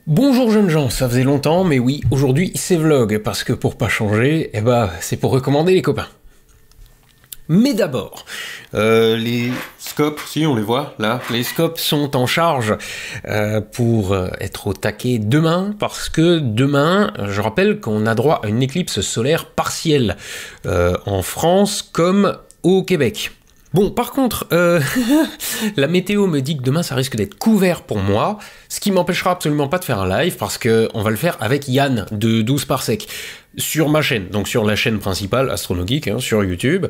Bonjour jeunes gens, ça faisait longtemps, mais oui, aujourd'hui c'est vlog, parce que pour pas changer, c'est pour recommander les copains. Mais d'abord, les scopes, si on les voit là, les scopes sont en charge pour être au taquet demain, parce que demain, je rappelle qu'on a droit à une éclipse solaire partielle en France comme au Québec. Bon, par contre, la météo me dit que demain ça risque d'être couvert pour moi, ce qui m'empêchera absolument pas de faire un live parce que on va le faire avec Yann de 12 Parsec sur ma chaîne, donc sur la chaîne principale Astronogeek, sur YouTube,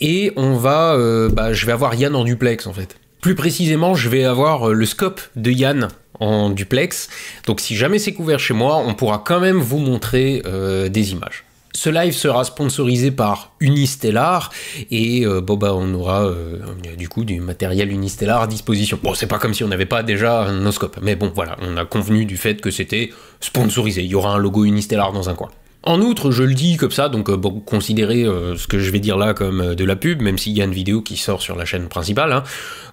et on va, je vais avoir Yann en duplex en fait. Plus précisément, je vais avoir le scope de Yann en duplex, donc si jamais c'est couvert chez moi, on pourra quand même vous montrer des images. Ce live sera sponsorisé par Unistellar et on aura du coup du matériel Unistellar à disposition. Bon, c'est pas comme si on n'avait pas déjà un oscope, mais bon voilà, on a convenu du fait que c'était sponsorisé. Il y aura un logo Unistellar dans un coin. En outre, je le dis comme ça, donc considérez ce que je vais dire là comme de la pub, même s'il y a une vidéo qui sort sur la chaîne principale.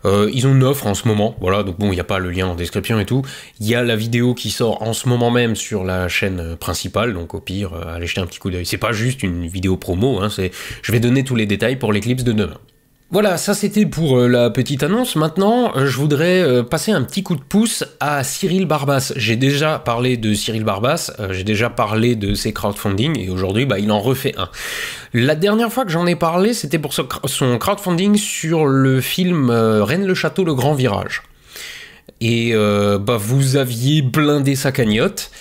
Ils ont une offre en ce moment, voilà, donc bon, il n'y a pas le lien en description et tout. Il y a la vidéo qui sort en ce moment même sur la chaîne principale, donc au pire, allez jeter un petit coup d'œil. C'est pas juste une vidéo promo, je vais donner tous les détails pour l'éclipse de demain. Voilà, ça c'était pour la petite annonce. Maintenant, je voudrais passer un petit coup de pouce à Cyril Barbas. J'ai déjà parlé de Cyril Barbas, j'ai déjà parlé de ses crowdfunding, et aujourd'hui, il en refait un. La dernière fois que j'en ai parlé, c'était pour son crowdfunding sur le film Rennes le Château, le Grand Virage. Et vous aviez blindé sa cagnotte.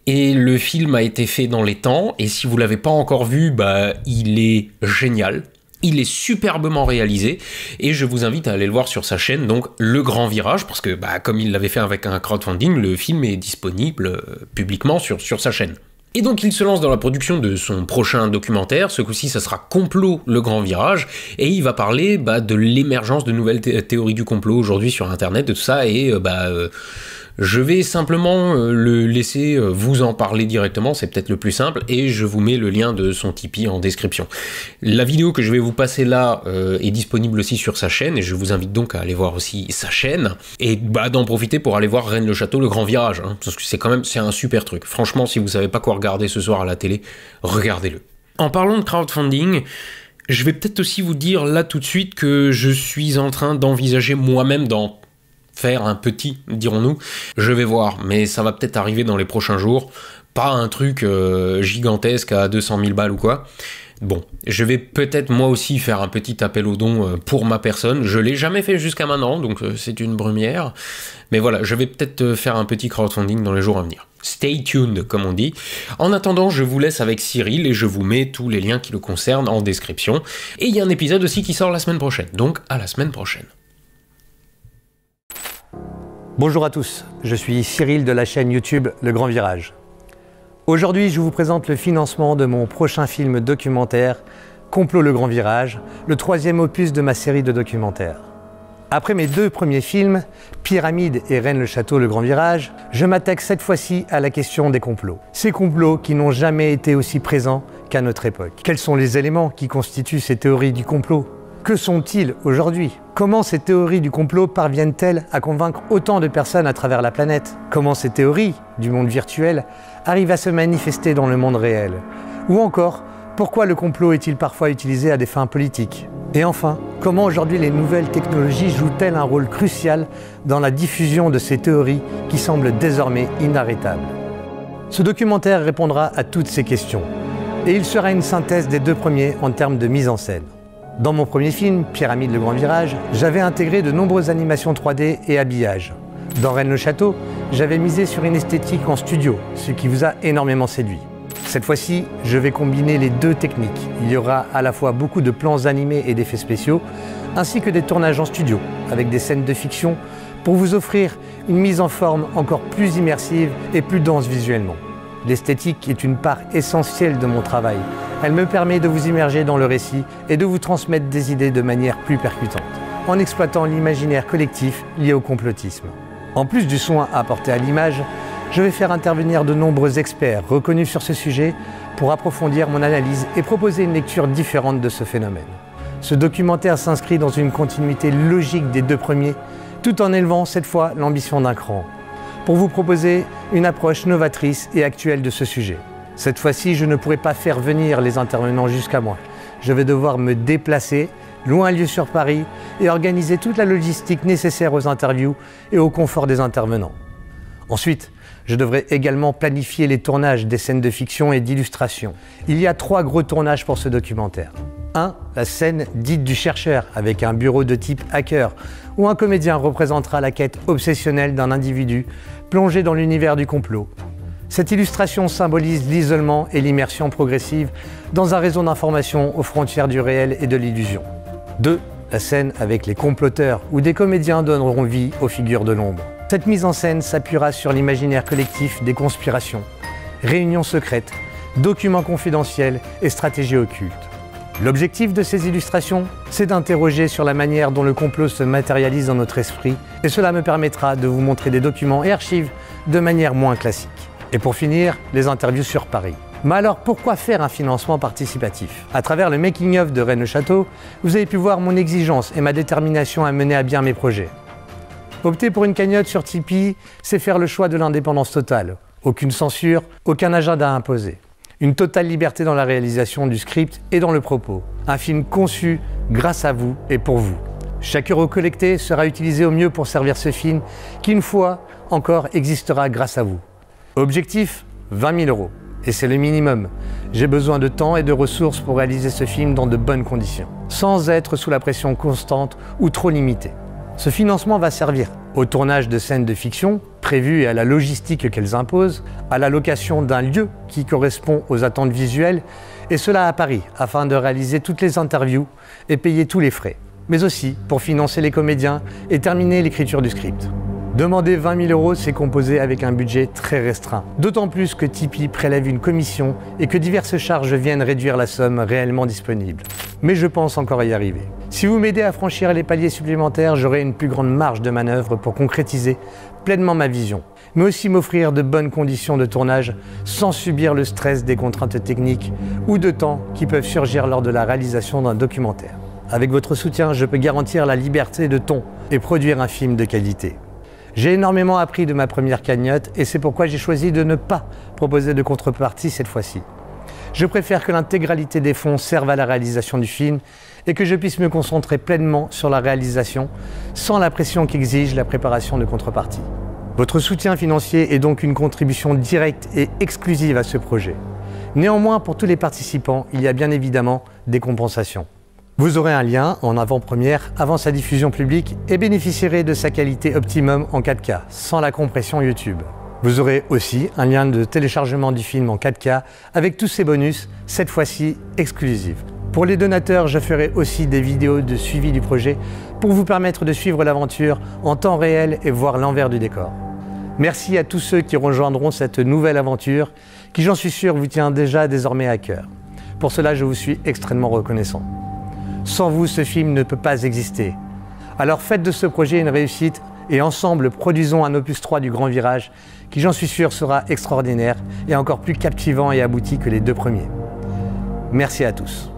Et le film a été fait dans les temps, et si vous l'avez pas encore vu, il est génial. Il est superbement réalisé et je vous invite à aller le voir sur sa chaîne, donc Le Grand Virage, parce que comme il l'avait fait avec un crowdfunding, le film est disponible publiquement sur sa chaîne. Et donc il se lance dans la production de son prochain documentaire, ce coup-ci ça sera Complot le Grand Virage, et il va parler de l'émergence de nouvelles théories du complot aujourd'hui sur internet, de tout ça, et je vais simplement le laisser vous en parler directement, c'est peut-être le plus simple, et je vous mets le lien de son Tipeee en description. La vidéo que je vais vous passer là est disponible aussi sur sa chaîne, et je vous invite donc à aller voir aussi sa chaîne, et d'en profiter pour aller voir Rennes le Château, le Grand Virage, parce que c'est un super truc. Franchement, si vous savez pas quoi regarder ce soir à la télé, regardez-le. En parlant de crowdfunding, je vais peut-être aussi vous dire là tout de suite que je suis en train d'envisager moi-même d'en faire un petit, dirons-nous. Je vais voir, mais ça va peut-être arriver dans les prochains jours. Pas un truc gigantesque à 200 000 balles ou quoi. Bon, je vais peut-être moi aussi faire un petit appel aux dons pour ma personne. Je l'ai jamais fait jusqu'à maintenant, donc c'est une première. Mais voilà, je vais peut-être faire un petit crowdfunding dans les jours à venir. Stay tuned, comme on dit. En attendant, je vous laisse avec Cyril et je vous mets tous les liens qui le concernent en description. Et il y a un épisode aussi qui sort la semaine prochaine, donc à la semaine prochaine. Bonjour à tous, je suis Cyril de la chaîne YouTube Le Grand Virage. Aujourd'hui, je vous présente le financement de mon prochain film documentaire, Complot le Grand Virage, le troisième opus de ma série de documentaires. Après mes deux premiers films, Pyramide et Rennes le Château, le Grand Virage, je m'attaque cette fois-ci à la question des complots. Ces complots qui n'ont jamais été aussi présents qu'à notre époque. Quels sont les éléments qui constituent ces théories du complot ? Que sont-ils aujourd'hui? Comment ces théories du complot parviennent-elles à convaincre autant de personnes à travers la planète? Comment ces théories du monde virtuel arrivent à se manifester dans le monde réel? Ou encore, pourquoi le complot est-il parfois utilisé à des fins politiques? Et enfin, comment aujourd'hui les nouvelles technologies jouent-elles un rôle crucial dans la diffusion de ces théories qui semblent désormais inarrêtables? Ce documentaire répondra à toutes ces questions, et il sera une synthèse des deux premiers en termes de mise en scène. Dans mon premier film, Pyramide le Grand Virage, j'avais intégré de nombreuses animations 3D et habillage. Dans Rennes le Château, j'avais misé sur une esthétique en studio, ce qui vous a énormément séduit. Cette fois-ci, je vais combiner les deux techniques. Il y aura à la fois beaucoup de plans animés et d'effets spéciaux, ainsi que des tournages en studio, avec des scènes de fiction, pour vous offrir une mise en forme encore plus immersive et plus dense visuellement. L'esthétique est une part essentielle de mon travail. Elle me permet de vous immerger dans le récit et de vous transmettre des idées de manière plus percutante, en exploitant l'imaginaire collectif lié au complotisme. En plus du soin apporté à l'image, je vais faire intervenir de nombreux experts reconnus sur ce sujet pour approfondir mon analyse et proposer une lecture différente de ce phénomène. Ce documentaire s'inscrit dans une continuité logique des deux premiers, tout en élevant cette fois l'ambition d'un cran. pour vous proposer une approche novatrice et actuelle de ce sujet. Cette fois-ci, je ne pourrai pas faire venir les intervenants jusqu'à moi. Je vais devoir me déplacer, loin lieu sur Paris, et organiser toute la logistique nécessaire aux interviews et au confort des intervenants. Ensuite, je devrais également planifier les tournages des scènes de fiction et d'illustration. Il y a 3 gros tournages pour ce documentaire. 1. La scène dite du chercheur, avec un bureau de type hacker, où un comédien représentera la quête obsessionnelle d'un individu plongé dans l'univers du complot. Cette illustration symbolise l'isolement et l'immersion progressive dans un réseau d'information aux frontières du réel et de l'illusion. 2. La scène avec les comploteurs, où des comédiens donneront vie aux figures de l'ombre. Cette mise en scène s'appuiera sur l'imaginaire collectif des conspirations, réunions secrètes, documents confidentiels et stratégies occultes. L'objectif de ces illustrations, c'est d'interroger sur la manière dont le complot se matérialise dans notre esprit, et cela me permettra de vous montrer des documents et archives de manière moins classique. Et pour finir, les interviews sur Paris. Mais alors pourquoi faire un financement participatif? À travers le making-of de Rennes le Château, vous avez pu voir mon exigence et ma détermination à mener à bien mes projets. Opter pour une cagnotte sur Tipeee, c'est faire le choix de l'indépendance totale. Aucune censure, aucun agenda imposé. Une totale liberté dans la réalisation du script et dans le propos. Un film conçu grâce à vous et pour vous. Chaque euro collecté sera utilisé au mieux pour servir ce film qui, une fois encore, existera grâce à vous. Objectif, 20 000 euros. Et c'est le minimum. J'ai besoin de temps et de ressources pour réaliser ce film dans de bonnes conditions, sans être sous la pression constante ou trop limitée. Ce financement va servir au tournage de scènes de fiction prévues et à la logistique qu'elles imposent, à la location d'un lieu qui correspond aux attentes visuelles, et cela à Paris, afin de réaliser toutes les interviews et payer tous les frais, mais aussi pour financer les comédiens et terminer l'écriture du script. Demander 20 000 euros, c'est composer avec un budget très restreint. D'autant plus que Tipeee prélève une commission et que diverses charges viennent réduire la somme réellement disponible. Mais je pense encore y arriver. Si vous m'aidez à franchir les paliers supplémentaires, j'aurai une plus grande marge de manœuvre pour concrétiser pleinement ma vision, mais aussi m'offrir de bonnes conditions de tournage sans subir le stress des contraintes techniques ou de temps qui peuvent surgir lors de la réalisation d'un documentaire. Avec votre soutien, je peux garantir la liberté de ton et produire un film de qualité. J'ai énormément appris de ma première cagnotte et c'est pourquoi j'ai choisi de ne pas proposer de contrepartie cette fois-ci. Je préfère que l'intégralité des fonds serve à la réalisation du film et que je puisse me concentrer pleinement sur la réalisation sans la pression qu'exige la préparation de contrepartie. Votre soutien financier est donc une contribution directe et exclusive à ce projet. Néanmoins, pour tous les participants, il y a bien évidemment des compensations. Vous aurez un lien en avant-première avant sa diffusion publique et bénéficierez de sa qualité optimum en 4K, sans la compression YouTube. Vous aurez aussi un lien de téléchargement du film en 4K avec tous ses bonus, cette fois-ci exclusifs. Pour les donateurs, je ferai aussi des vidéos de suivi du projet pour vous permettre de suivre l'aventure en temps réel et voir l'envers du décor. Merci à tous ceux qui rejoindront cette nouvelle aventure qui, j'en suis sûr, vous tient déjà désormais à cœur. Pour cela, je vous suis extrêmement reconnaissant. Sans vous, ce film ne peut pas exister. Alors faites de ce projet une réussite et ensemble produisons un opus 3 du Grand Virage qui, j'en suis sûr, sera extraordinaire et encore plus captivant et abouti que les 2 premiers. Merci à tous.